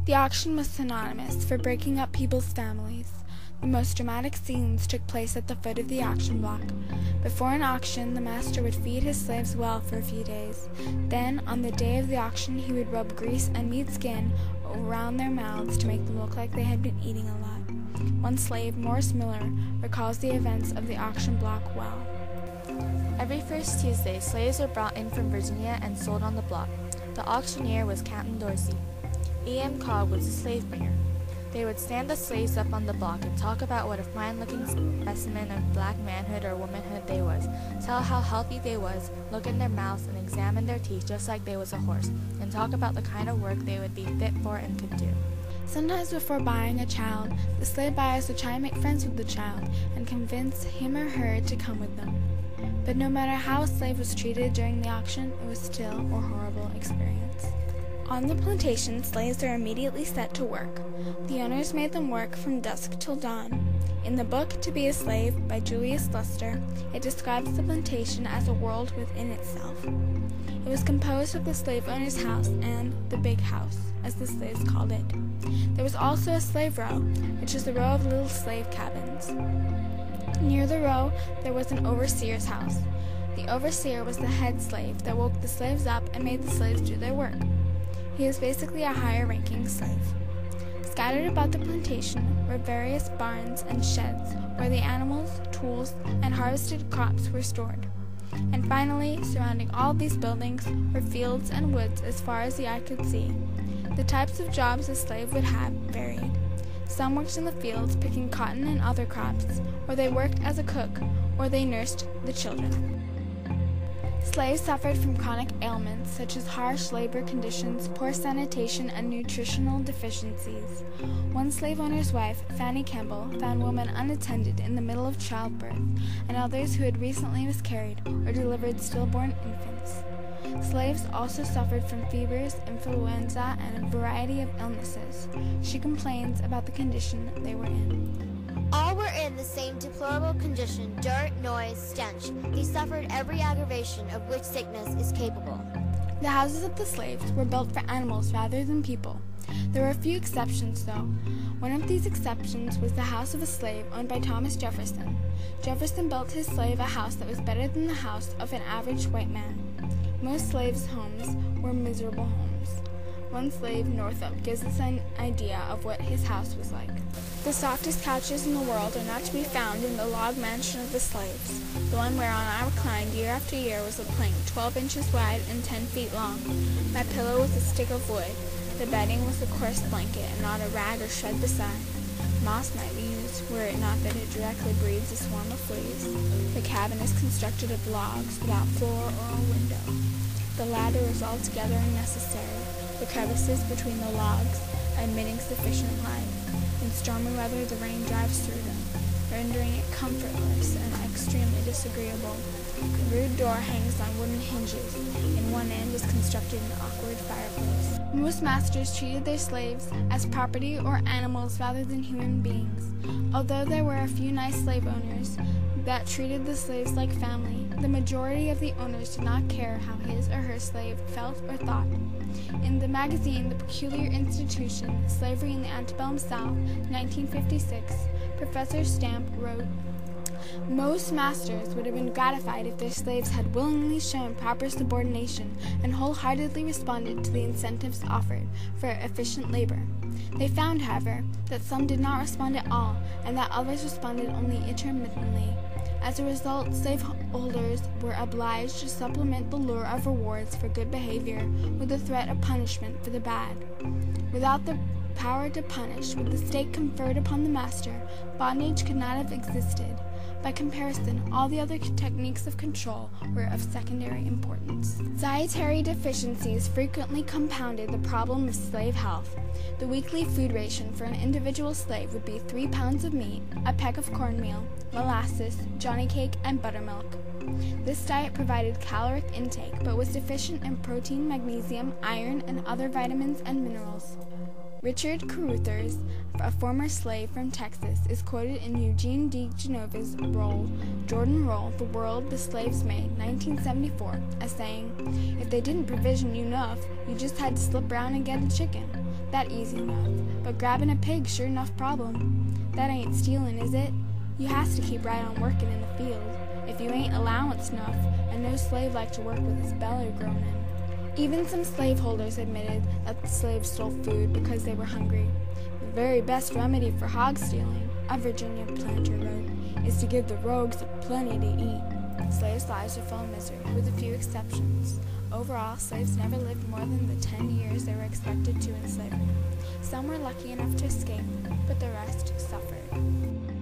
The auction was synonymous for breaking up people's families. The most dramatic scenes took place at the foot of the auction block. Before an auction, the master would feed his slaves well for a few days. Then, on the day of the auction, he would rub grease and meat skin around their mouths to make them look like they had been eating a lot. One slave, Morris Miller, recalls the events of the auction block well. Every first Tuesday, slaves were brought in from Virginia and sold on the block. The auctioneer was Captain Dorsey. E.M. Cobb was the slave bringer. They would stand the slaves up on the block and talk about what a fine-looking specimen of black manhood or womanhood they was, tell how healthy they was, look in their mouths and examine their teeth just like they was a horse, and talk about the kind of work they would be fit for and could do. Sometimes before buying a child, the slave buyers would try and make friends with the child and convince him or her to come with them. But no matter how a slave was treated during the auction, it was still a horrible experience. On the plantation, slaves were immediately set to work. The owners made them work from dusk till dawn. In the book To Be a Slave by Julius Lester, it describes the plantation as a world within itself. It was composed of the slave owner's house and the big house, as the slaves called it. There was also a slave row, which is a row of little slave cabins. Near the row, there was an overseer's house. The overseer was the head slave that woke the slaves up and made the slaves do their work. He was basically a higher-ranking slave. Scattered about the plantation were various barns and sheds where the animals, tools, and harvested crops were stored. And finally, surrounding all these buildings were fields and woods as far as the eye could see. The types of jobs a slave would have varied. Some worked in the fields picking cotton and other crops, or they worked as a cook, or they nursed the children. Slaves suffered from chronic ailments such as harsh labor conditions, poor sanitation, and nutritional deficiencies. One slave owner's wife, Fanny Campbell, found women unattended in the middle of childbirth, and others who had recently miscarried or delivered stillborn infants. Slaves also suffered from fevers, influenza, and a variety of illnesses. She complains about the condition they were in. All were in the same deplorable condition, dirt, noise, stench. They suffered every aggravation of which sickness is capable. The houses of the slaves were built for animals rather than people. There were a few exceptions, though. One of these exceptions was the house of a slave owned by Thomas Jefferson. Jefferson built his slave a house that was better than the house of an average white man. Most slaves' homes were miserable homes. One slave, Northup, gives us an idea of what his house was like. The softest couches in the world are not to be found in the log mansion of the slaves. The one whereon I reclined year after year was a plank 12 inches wide and 10 feet long. My pillow was a stick of wood. The bedding was a coarse blanket, and not a rag or shred beside. Moss might be used, were it not that it directly breeds a swarm of fleas. The cabin is constructed of logs, without floor or a window. The ladder is altogether unnecessary, the crevices between the logs admitting sufficient light. In stormy weather, the rain drives through them, rendering it comfortless and extremely disagreeable. The rude door hangs on wooden hinges. In one end is constructed an awkward fireplace. Most masters treated their slaves as property or animals rather than human beings. Although there were a few nice slave owners that treated the slaves like family, the majority of the owners did not care how his or her slave felt or thought. In the magazine The Peculiar Institution, Slavery in the Antebellum South, 1956, Professor Stamp wrote, "Most masters would have been gratified if their slaves had willingly shown proper subordination and wholeheartedly responded to the incentives offered for efficient labor. They found, however, that some did not respond at all, and that others responded only intermittently. As a result, slaveholders were obliged to supplement the lure of rewards for good behavior with the threat of punishment for the bad. Without the power to punish which the state conferred upon the master, bondage could not have existed. By comparison, all the other techniques of control were of secondary importance." Dietary deficiencies frequently compounded the problem of slave health. The weekly food ration for an individual slave would be 3 pounds of meat, a peck of cornmeal, molasses, johnny cake, and buttermilk. This diet provided caloric intake, but was deficient in protein, magnesium, iron, and other vitamins and minerals. Richard Caruthers, a former slave from Texas, is quoted in Eugene D. Genova's Jordan Roll, The World the Slaves Made, 1974, as saying, "If they didn't provision you enough, you just had to slip around and get a chicken. That easy enough, but grabbing a pig sure enough problem. That ain't stealing, is it? You has to keep right on working in the field. If you ain't allowance enough, and no slave like to work with his belly grown in. Even some slaveholders admitted that the slaves stole food because they were hungry. The very best remedy for hog stealing, a Virginia planter wrote, is to give the rogues plenty to eat. Slaves' lives are full of misery, with a few exceptions. Overall, slaves never lived more than the 10 years they were expected to in slavery. Some were lucky enough to escape, but the rest suffered.